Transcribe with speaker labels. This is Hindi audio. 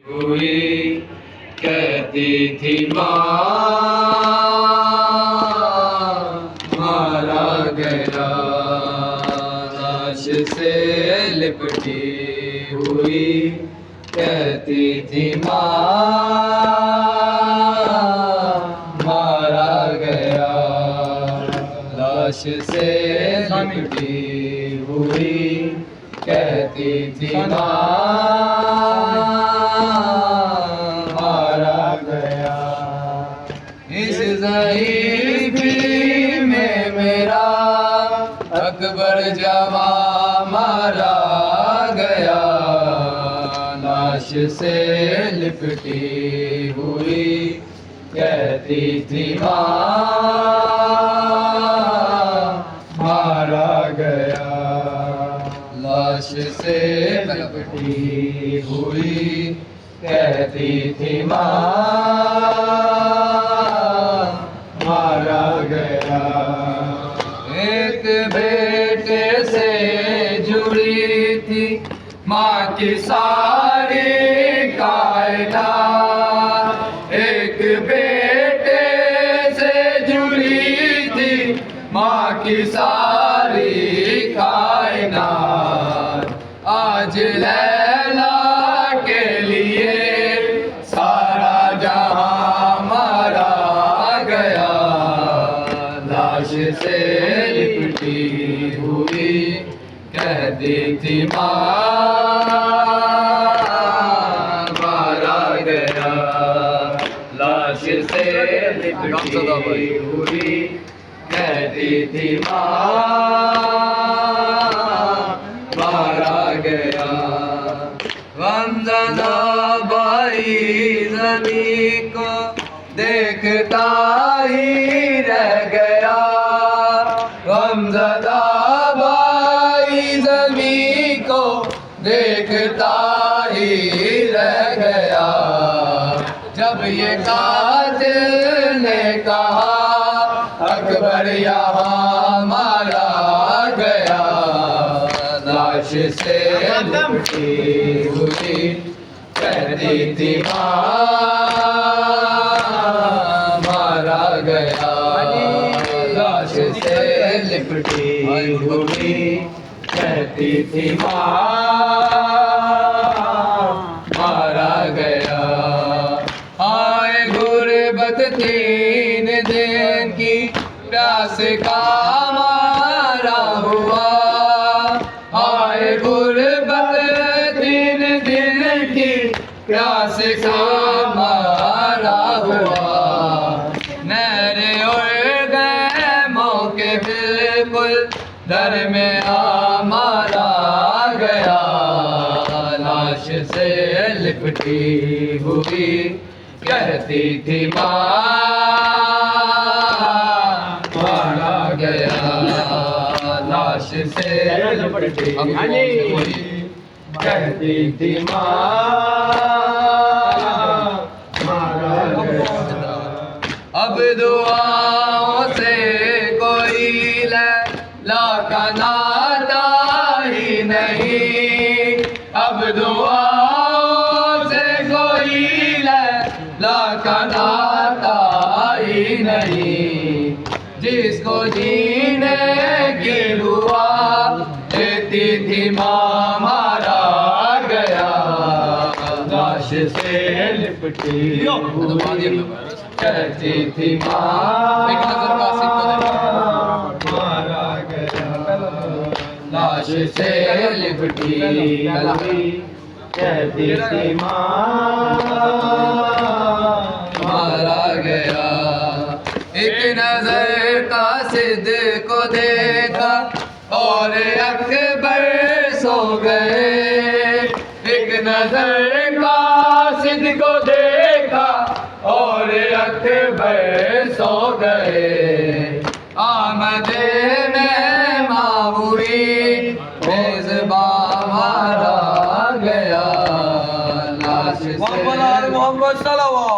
Speaker 1: हुई कहती थी माँ मारा गया, लाश से लिपटी हुई कहती थी माँ मारा गया, लाश से लिपटी हुई कहती थी माँ मारा गया। इस ज़ईफ़ी में मेरा अकबर जवां मारा गया, लाश से लिपटी हुई कहती थी माँ मारा गया, लाश से लिपटी हुई कहती थी माँ मारा गया। एक बेटे से जुड़ी थी माँ की सारी कायनात, एक बेटे से जुड़ी थी माँ की सारी कायनात। आज लैला के लिए सारा जहां मारा गया, लाश से लिपटी हुई कहती थी माँ मारा गया, लाश से लिपटी हुई कहती थी माँ मारा गया। वंदना बाई ज़मीं को देखता ही रह गया, वंदना बाई ज़मीं को देखता ही रह गया। जब ये कातिल ने कहा अकबर यहाँ मारा गया, लाश से लिपटी हुई कहती थी माँ मारा गया, लाश से लिपटी हुई कहती थी माँ मारा गया। आए गुर्बत 3 दिन की प्यास का मारा हुआ, आए गुर्बत 3 दिन की प्यास का मारा हुआ। नहरे उड़ गए मौके बिल्कुल दर में आ मारा गया, लाश से लिपटी हुई कहती थी माँ मारा गया, लाश से लिपटी हुई कहती थी माँ मारा गया। अब दुआओं से कोई लैला का नाता ही नहीं, अब दुआओं से कोई लैला का नाता ही नहीं। जिसको जीने की दुआ देती थी माँ मारा गया, लाश से लिपटी हुई कहती थी माँ मारा गया, लाश से लिपटी हुई कहती थी माँ मारा गया। एक नजर कासिद को देखा और अकबर सो गए, एक नजर कासिद को देखा और अकबर सो गए। आमदे में माहुई मेज़बान मारा गया, लाश से
Speaker 2: मोहम्मद सल्लल्लाहु